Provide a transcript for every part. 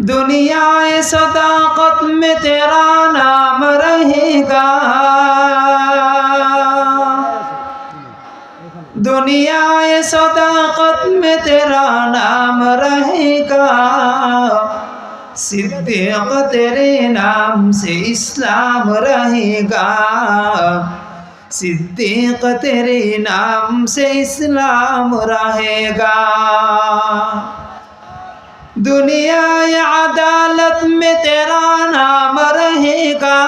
दुनियाए सदाकत में तेरा नाम रहेगा, दुनियाए सदाकत में तेरा नाम रहेगा। सिद्दीक तेरे नाम से इस्लाम रहेगा, सिद्दीक तेरे नाम से इस्लाम रहेगा। दुनिया अदालत में तेरा नाम रहेगा,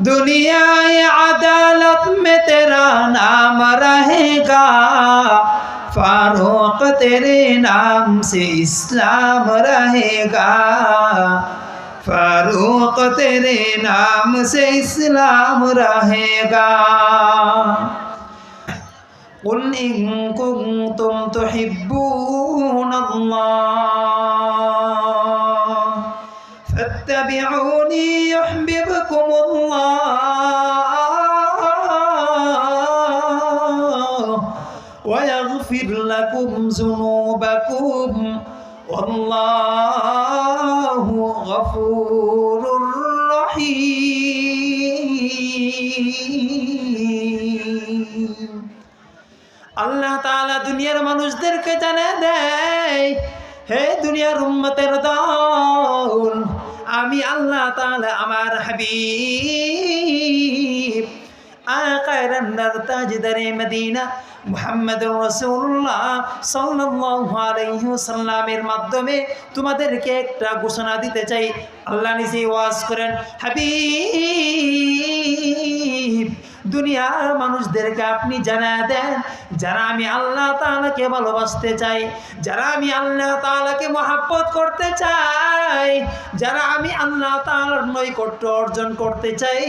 दुनिया अदालत में तेरा नाम रहेगा। फारूक तेरे नाम से इस्लाम रहेगा, फारूक तेरे नाम से इस्लाम रहेगा। कुल इन कुंतुम तुहिब्बून अल्लाह फत्तबिऊनी युह्बिबकुमुल्लाह व यग़फिर लकुम ज़ुनूबकुम वल्लाहु गफूरुर रहीम। আল্লাহ তাআলা দুনিয়ার মানুষদেরকে জানিয়ে দেয়, হে দুনিয়ার উম্মতের দল, আমি আল্লাহ তাআলা আমার হাবিব আকারান্নার তাজদারে মদিনা মুহাম্মদুর রাসূলুল্লাহ সাল্লাল্লাহু আলাইহি ওয়াসাল্লামের মাধ্যমে তোমাদেরকে একটা ঘোষণা দিতে চাই। আল্লাহ নিজেই ওয়াজ করেন, হাবিব দুনিয়ার মানুষদেরকে আপনি জানিয়ে দেন, যারা আমি আল্লাহ তাআলাকে ভালোবাসতে চাই, যারা আমি আল্লাহ তাআলাকে মহব্বত করতে চাই, যারা আমি আল্লাহ তাআলার নৈকট্য অর্জন করতে চাই,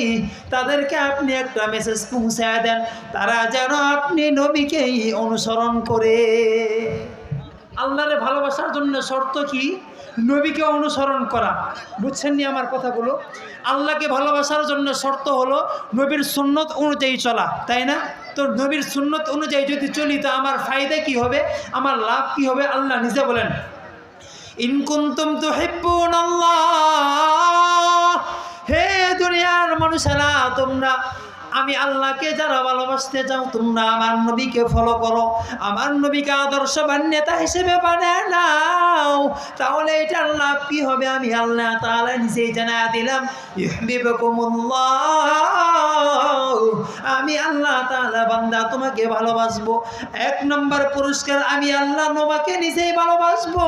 তাদেরকে আপনি একটা মেসেজ পৌঁছায় দেন, তারা যেন আপনি নবীকেই অনুসরণ করে। আল্লাহরে ভালোবাসার জন্য শর্ত কি? নবীকে অনুসরণ করা। বুঝছেন নি আমার কথাগুলো? আল্লাহকে ভালোবাসার জন্য শর্ত হলো নবীর সুন্নত অনুযায়ী চলা, তাই না? তো নবীর সুন্নত অনুযায়ী যদি চলি তো আমার ফায়দা কি হবে, আমার লাভ কি হবে? আল্লাহ নিজে বলেন, ইন কুনতুম তুহিব্বুনাল্লাহ, হে দুনিয়ার মানুষেরা, তোমরা আমি আল্লাহকে যারা ভালোবাসতে চাও, তোমরা আমার নবীকে ফলো করো, আমার নবীকে আদর্শবান নেতা হিসেবে বানিয়ে নাও, তাহলে এটার লাভ কি হবে আমি আল্লাহ তাআলা নিজেই জানিয়ে দিলাম, ইউহিব্বুকুমুল্লাহ, আমি আল্লাহ তাআলা বান্দা তোমাকে ভালোবাসবো। এক নম্বর পুরস্কার আমি আল্লাহ নবীকে নিজেই ভালোবাসবো।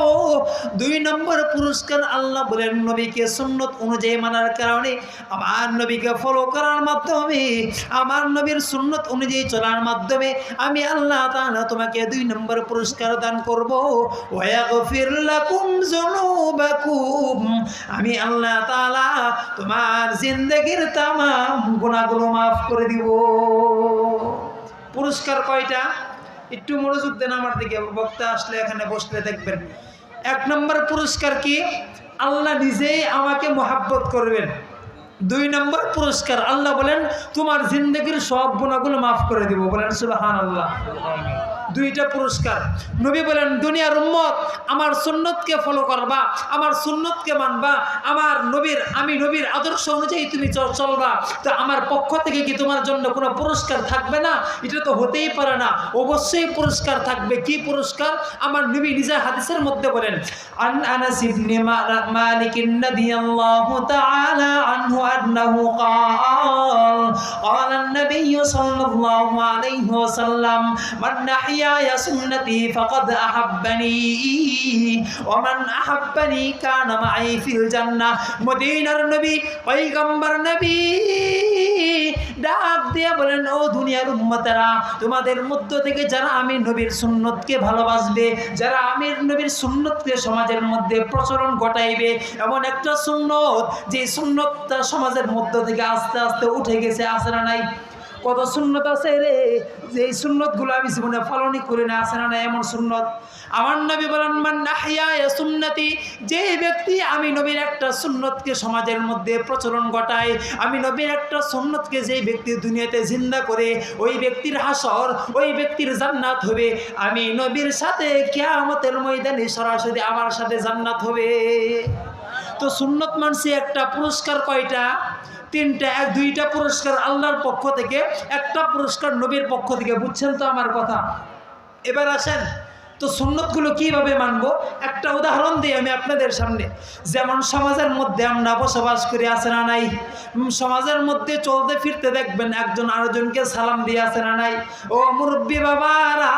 দুই নম্বর পুরস্কার আল্লাহ বলেন নবীকে সুন্নত অনুযায়ী মানার কারণে, আমার নবীকে ফলো করার মাধ্যমে, আমার নবীর সুন্নত অনুযায়ী চলার মাধ্যমে আমি আল্লাহ তাআলা তোমাকে দুই নম্বর পুরস্কার দান করব। ওয়া ইয়াগফির লাকুম যুনুবাকুম, আমি আল্লাহ তাআলা তোমার জিন্দেগীর তামাম গুনাহগুলো মাফ করে দিব। পুরস্কার কয়টা? একটু মনোযোগ দেন আমার দিকে, বক্তা আসলে এখানে বসলে দেখবেন। এক নম্বর পুরস্কার কি? আল্লাহ নিজেই আমাকে মহব্বত করবেন। দুই নম্বর পুরস্কার আল্লাহ বলেন তোমার জিন্দেগীর সব গুনাহগুলো মাফ করে দিব। বলেন সুবহানাল্লাহ। দুইটা পুরস্কার। নবী বলেন দুনিয়ার উম্মত আমার সুন্নতকে ফলো করবা, আমার সুন্নতকে মানবা, আমার নবীর, আমি নবীর আদর্শ অনুযায়ী তুমি চলবা, তো আমার পক্ষ থেকে কি তোমার জন্য কোনো পুরস্কার থাকবে না? এটা তো হতেই পারে না, অবশ্যই পুরস্কার থাকবে। কি পুরস্কার? আমার নবী নিজে হাদিসের মধ্যে বলেন, আন আনাস ইবনে মালিক রাদিয়াল্লাহু তাআলা আনহু আন্নাহু ক্বাল ক্বালা an-nabiy sallallahu alayhi wa sallam মান নাহিয়া সুন্নতি ফাকাদ আহাব্বানি ওয়া মান আহাব্বানি কানা মাই ফিল জান্নাহ। মদিনার নবী, পয়গম্বর নবী ডাক দিয়ে বলেন, ও দুনিয়ার উম্মতেরা, তোমাদের মধ্য থেকে যারা আমি নবীর সুন্নতকে ভালোবাসবে, যারা আমি নবীর সুন্নতকে সমাজের মধ্যে প্রচলন ঘটাইবে, এমন একটা সুন্নত যে সুন্নতটা সমাজের মধ্য থেকে আস্তে আস্তে উঠে গেছে, আছে না নাই? কত সুন্নত আছে রে, যে এই সুন্নতগুলো আমি জীবনে পালনই করি না, আছে না এমন সুন্নত। আমার নবী বলেন মান আহইয়া সুন্নতি, যে ব্যক্তি আমি নবীর একটা সুন্নতকে সমাজের মধ্যে প্রচলন ঘটায়, আমি নবীর একটা সুন্নতকে যে ব্যক্তি দুনিয়াতে জিন্দা করে, ওই ব্যক্তির হাসর, ওই ব্যক্তির জান্নাত হবে। আমি নবীর সাথে কিয়ামতের ময়দানে সরাসরি আমার সাথে জান্নাত হবে। তো সুন্নত মানছি একটা পুরস্কার কয়টা? তিনটা। দুইটা পুরস্কার আল্লাহর পক্ষ থেকে, একটা পুরস্কার নবীর পক্ষ থেকে। বুঝছেন তো আমার কথা? এবার আসেন তো সুন্নতগুলো কিভাবে মানবো, একটা উদাহরণ দিই আমি আপনাদের সামনে। যেমন সমাজের মধ্যে আমরা বসবাস করি, আছে না নাই? সমাজের মধ্যে চলতে ফিরতে দেখবেন একজন আরেকজনকে সালাম দিয়ে, আছে না নাই? ও মুরব্বী বাবারা,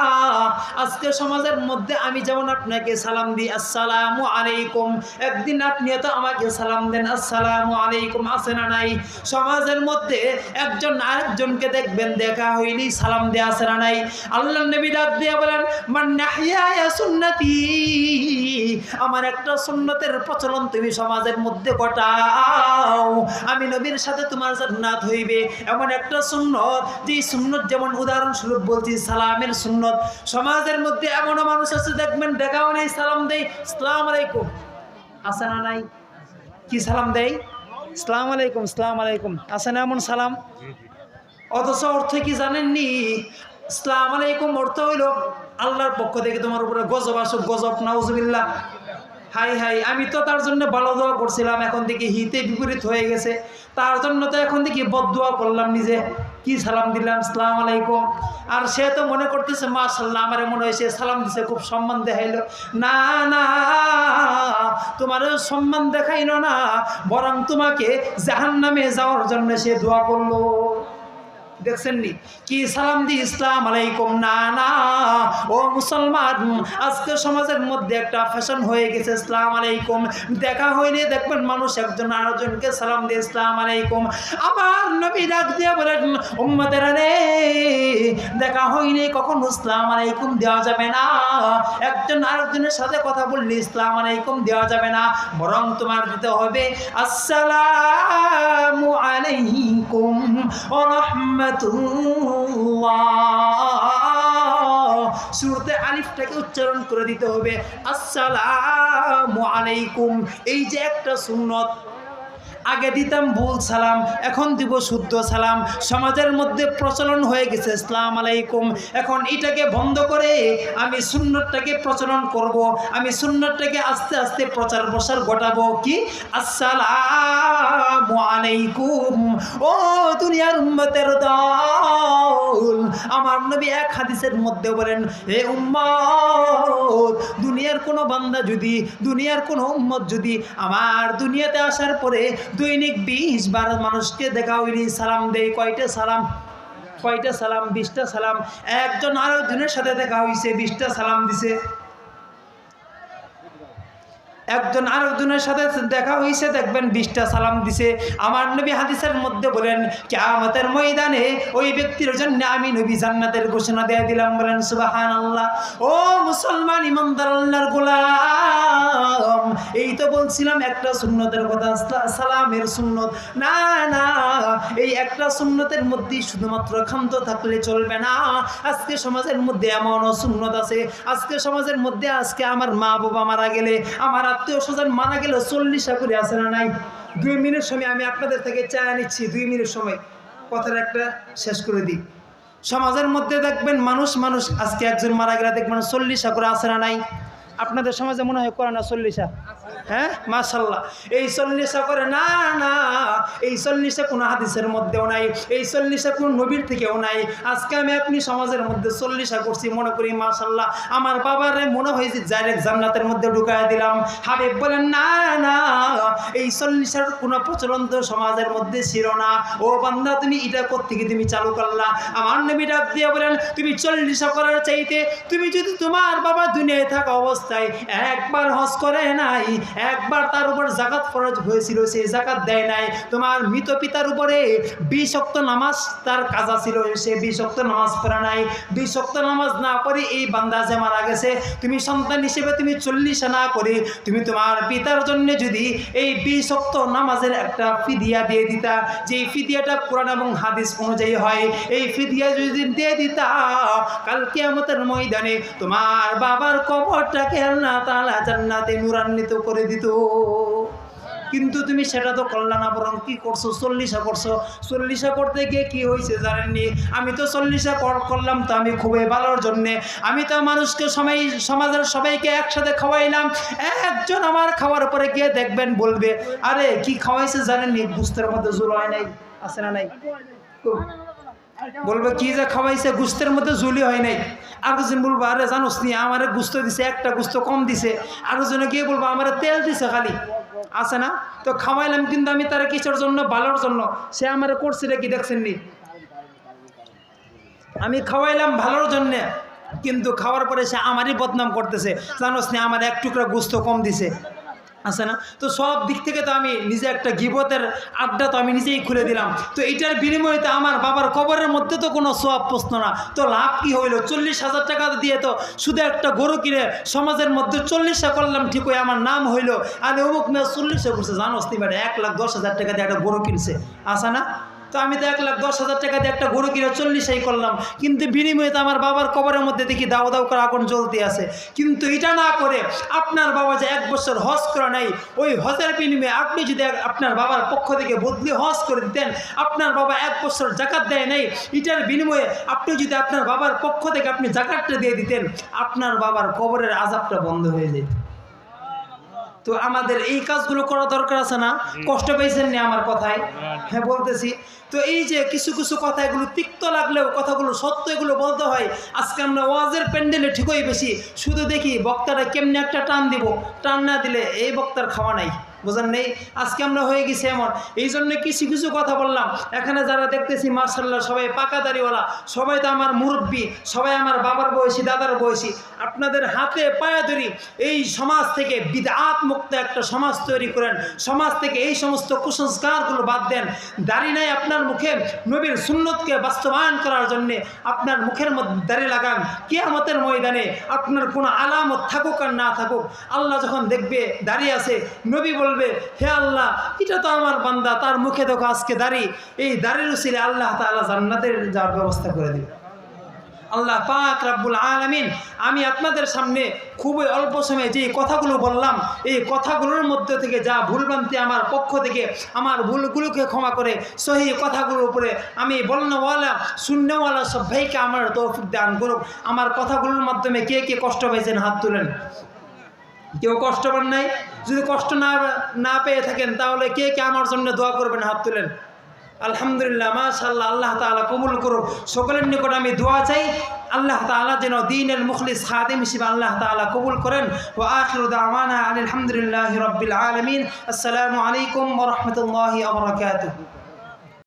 আজকে সমাজের মধ্যে আমি যেমন আপনাকে সালাম দিই আসসালামু আলাইকুম, একদিন আপনিও তো আমাকে সালাম দেন আসসালামু আলাইকুম, আছে না নাই? সমাজের মধ্যে একজন আরেকজনকে দেখবেন দেখা হইলেই সালাম দেয়া, আছে না নাই? আল্লাহর নবী ডাক দিয়ে বলেন মান নাহিয়া সুন্নতি, আমার একটা সুন্নতের প্রচলন তুমি সমাজের মধ্যে ঘটাও, আমি নবীর সাথে তোমার জান্নাত হইবে। এমন একটা সুন্নত, যে সুন্নত যেমন উদাহরণস্বরূপ বলছি সালামের সুন্নত। সমাজের মধ্যে এমনও মানুষ আছে দেখবেন দেখাও নেই, সালাম দেয় আসসালামু আলাইকুম, আছে না নাই? কি সালাম দেয়? আসসালামু আলাইকুম, আসসালামু আলাইকুম, আছে না এমন সালাম? অথচ অর্থ কি জানেননি? আসসালামু আলাইকুম অর্থ হইল আল্লাহর পক্ষ থেকে তোমার উপরে গজব আসুক, গজব, নাউজুবিল্লাহ। হাই হাই, আমি তো তার জন্য ভালো দোয়া করছিলাম, এখন থেকে হিতে বিপরীত হয়ে গেছে। তার জন্য তো এখন থেকে বদদোয়া করলাম নিজে। কি সালাম দিলাম আসসালামু আলাইকুম, আর সে তো মনে করতেছে মাশাআল্লাহ আমার মনে হয় সে সালাম দিছে, খুব সম্মান দেখাইলো। না না, তোমার সম্মান দেখাইলো না, বরং তোমাকে জাহান্নামে যাওয়ার জন্য সে দোয়া করলো। দেখছেন নি কি সালাম দি আসসালামু আলাইকুম? না না, ও মুসলমান, আজকে সমাজের মধ্যে একটা ফ্যাশন হয়ে গেছে আসসালামু আলাইকুম। দেখা হয়নি দেখবেন মানুষ একজন আরেকজনকে সালাম দিয়ে আসসালামু আলাইকুম। আমার নবী ডাক দিয়ে বলেন উম্মতেরা রে, দেখা হয়নি কখন আসসালামু আলাইকুম দেওয়া যাবে না। একজন আরেকজনের সাথে কথা বললে আসসালামু আলাইকুম দেওয়া যাবে না, বরং তোমার দিতে হবে আসসালামু আলাইকুম ওয়া রাহমাতুল্লাহ। শুরুতে আলিফটাকে উচ্চারণ করে দিতে হবে আসসালামু আলাইকুম। এই যে একটা সুন্নত, আগে দিতাম ভুল সালাম, এখন দিব শুদ্ধ সালাম। সমাজের মধ্যে প্রচলন হয়ে গেছে আসসালামু আলাইকুম। এখন এটাকে বন্ধ করে আমি সুন্নতটাকে প্রচলন করব, আমি সুন্নতটাকে আস্তে আস্তে প্রচার প্রসার ঘটাবো। কি আসসালামু আলাইকুম। ও দুনিয়ার উম্মতের দল, আমার নবী এক হাদিসের মধ্যে বলেন হে উম্মত, দুনিয়ার কোনো বান্দা যদি, দুনিয়ার কোনো উম্মত যদি আমার দুনিয়াতে আসার পরে দৈনিক 20 বার মানুষকে দেখা হইলে সালাম দেয়, কয়টা সালাম? কয়টা সালাম? 20টা সালাম। একজন আরেকজনের সাথে দেখা হইছে, 20টা সালাম দিছে। একজন আরেকজনের সাথে দেখা হয়েছে দেখবেন 20টা সালাম দিছে। আমার নবী হাদিসের মধ্যে বলেন কিয়ামতের ময়দানে ওই ব্যক্তির জন্য আমি নবী জান্নাতের ঘোষণা দিয়ে দিলাম। বলেন সুবহানাল্লাহ। ও মুসলমান ইমানদার আল্লাহর গোলাম, এই তো বলছিলাম একটা সুন্নতের কথা, সালামের সুন্নত। না না, এই একটা সুন্নতের মধ্যে শুধুমাত্র ক্ষান্ত থাকলে চলবে না। আজকে সমাজের মধ্যে এমনও সুন্নত আছে, আজকে সমাজের মধ্যে আজকে আমার মা বাবা মারা গেলে, আমার আত্মীয় স্বজন মারা গেলে 40 করে, আছে না নাই? 2 মিনিট সময় আমি আপনাদের থেকে চায় নিচ্ছি, 2 মিনিট সময় কথার একটা শেষ করে দিই। সমাজের মধ্যে দেখবেন মানুষ আজকে একজন মারা গেলে দেখবেন 40 করে, আছে না নাই? আপনাদের সমাজে মনে হয় করে না 40? হ্যাঁ মাশাআল্লাহ। এই 40 করে না না, এই 40 কোনো হাদিসের মধ্যেও নাই, এই 40 কোনো নবীর থেকেও নাই। আজকে আমি আপনি সমাজের মধ্যে 40 করছি, মনে করি মাশাআল্লাহ আমার বাবারে মনে হয় যে ডাইরেক্ট জান্নাতের মধ্যে ঢুকায় দিলাম। হাবিব বলেন না না, এই 40 কোনো প্রচলন তো সমাজের মধ্যে ছিল না। ও বান্দা, তুমি এটা কোত্থেকে তুমি চালু করলা? আমার নবী ডাক দিয়ে বলেন তুমি 40 করার চাইতে তুমি যদি তোমার বাবা দুনিয়ায় থাকা অবস্থা অবস্থায় একবার হজ করে নাই, একবার তার উপর যাকাত ফরজ হয়েছিল, সেই যাকাত দেয় নাই। তোমার মৃত পিতার উপরে 20 ওয়াক্ত নামাজ তার কাজা ছিল, সে 20 ওয়াক্ত নামাজ পড়া নাই। 20 ওয়াক্ত নামাজ না পড়ে এই বান্দা যে মারা গেছে, তুমি সন্তান হিসেবে তুমি 40 না করে তুমি তোমার পিতার জন্য যদি এই 20 ওয়াক্ত নামাজের একটা ফিদিয়া দিয়ে দিতা, যে ফিদিয়াটা কোরআন এবং হাদিস অনুযায়ী হয়, এই ফিদিয়া যদি দিয়ে দিতা, কাল কিয়ামতের ময়দানে তোমার বাবার কবরটাকে আল্লাহ তাআলা জান্নাতে নূরান্বিত করে দিত। কিন্তু তুমি সেটা তো করলা না, বরং কি করছো, 40 করছো। 40 করতে গিয়ে কি হয়েছে জানেননি? আমি তো 40 করলাম তো আমি খুবই ভালোর জন্যে, আমি তো মানুষকে সমাজের সবাইকে একসাথে খাওয়াইলাম। একজন আমার খাওয়ার পরে গিয়ে দেখবেন বলবে, আরে কি খাওয়াইছে জানেননি, গুস্তের মধ্যে জোর হয় নাই, আছে না নাই? বলবে কি যে খাওয়াইছে, গুস্তের মধ্যে ঝুলি হয় নাই। আরেকজন বলবো, আরে জানোস নি আমারে গুস্ত দিছে, একটা গুস্ত কম দিছে। আরেকজনে গিয়ে বলবো, আমারে তেল দিছে খালি, আছে না? তো খাওয়াইলাম, কিন্তু আমি তারা কিসের জন্য? ভালোর জন্য। সে আমারে করছিল কি দেখছেন নি? আমি খাওয়াইলাম ভালোর জন্যে, কিন্তু খাওয়ার পরে সে আমারই বদনাম করতেছে, জানোস নি আমার এক টুকরা গুস্ত কম দিছে, আছে না? তো সব দিক থেকে তো আমি নিজে একটা গিবতের আড্ডা তো আমি নিজেই খুলে দিলাম। তো এটার বিনিময়ে তো আমার বাবার কবরের মধ্যে তো কোনো সওয়াব প্রশ্ন না, তো লাভ কি হইলো? 40,000 টাকা দিয়ে তো শুধু একটা গরু কিনে সমাজের মধ্যে 40 করলাম, ঠিক হয়ে আমার নাম হইলো, আর অমুক মেয়ে 40 করছে, জানোস নি ম্যাডাম 1,10,000 টাকা দিয়ে একটা গরু কিনছে, আছে না? তো আমি তো 1,10,000 টাকা দিয়ে একটা গরু কিনে 40 করলাম, কিন্তু বিনিময়ে তো আমার বাবার কবরের মধ্যে দেখি দাও দাও করে আগুন জ্বলতে আছে। কিন্তু এটা না করে আপনার বাবা যে 1 বছর হজ করা নাই, ওই হজের বিনিময়ে আপনি যদি আপনার বাবার পক্ষ থেকে বদলি হজ করে দিতেন, আপনার বাবা 1 বছর জাকাত দেয় নাই, এটার বিনিময়ে আপনি যদি আপনার বাবার পক্ষ থেকে আপনি জাকাতটা দিয়ে দিতেন, আপনার বাবার কবরের আযাবটা বন্ধ হয়ে যেত। তো আমাদের এই কাজগুলো করা দরকার আছে না? কষ্ট পেয়েছেন না আমার কথায়? হ্যাঁ বলতেছি। তো এই যে কিছু কিছু কথা, এগুলো তিক্ত লাগলেও কথাগুলো সত্য, এগুলো বলতে হয়। আজকে আমরা ওয়াজের প্যান্ডেলে ঠিকই বেশি, শুধু দেখি বক্তারা কেমনি একটা টান দিব, টান না দিলে এই বক্তার খাওয়া নাই, বোঝেন নেই? আজকে আমরা হয়ে গেছি এমন, এই জন্য কিছু কিছু কথা বললাম। এখানে যারা দেখতেছি মাশাআল্লাহ সবাই পাকা দাড়িওয়ালা, সবাই তো আমার মুরব্বী, সবাই আমার বাবার বয়সী, দাদার বয়সী। আপনাদের হাতে পায়ে ধরি, এই সমাজ থেকে বিদআত মুক্ত একটা সমাজ তৈরি করেন, সমাজ থেকে এই সমস্ত কুসংস্কারগুলো বাদ দেন। দাড়ি নাই আপনার মুখে, নবীর সুন্নতকে বাস্তবায়ন করার জন্যে আপনার মুখের মধ্যে দাড়ি লাগান। কিয়ামতের ময়দানে আপনার কোনো আলামত থাকুক আর না থাকুক, আল্লাহ যখন দেখবে দাঁড়িয়ে আছে, নবী বলবে, হে আল্লাহ, এটা তো আমার বান্দা, তার মুখে দেখো আজকে দাড়ি। এই দাড়ির উসিলে আল্লাহ তাআলা জান্নাতের যাওয়ার ব্যবস্থা করে দিবে। আল্লাহ পাক রব্বুল আলামিন, আমি আপনাদের সামনে খুবই অল্প সময়ে যে কথাগুলো বললাম, এই কথাগুলোর মধ্যে থেকে যা ভুলভ্রান্তি আমার পক্ষ থেকে, আমার ভুলগুলোকে ক্ষমা করে সহি কথাগুলোর উপরে আমি বলনেওয়ালা শুননেওয়ালা সব ভাইকে আমার তৌফিক দান করুক। আমার কথাগুলোর মাধ্যমে কে কে কষ্ট পেয়েছেন হাত তুলেন। কেউ কষ্ট পান নাই? যদি কষ্ট না পেয়ে থাকেন, তাহলে কে কে আমার জন্য দোয়া করবেন, হাত তুলেন। আলহামদুলিল্লাহ, মাশাআল্লাহ, আল্লাহ তাআলা কবুল করুক। সকলের নিকট আমি দোয়া চাই, আল্লাহ তাআলা যেন দ্বীনের মুখলিস খাদিম হিসেবে আল্লাহ তাআলা কবুল করেন। ওয়া আখিরু দাওয়ানা আলহামদুলিল্লাহি রাব্বিল আলামিন। আসসালামু আলাইকুম ওয়া রাহমাতুল্লাহি ওয়া বারাকাতুহু।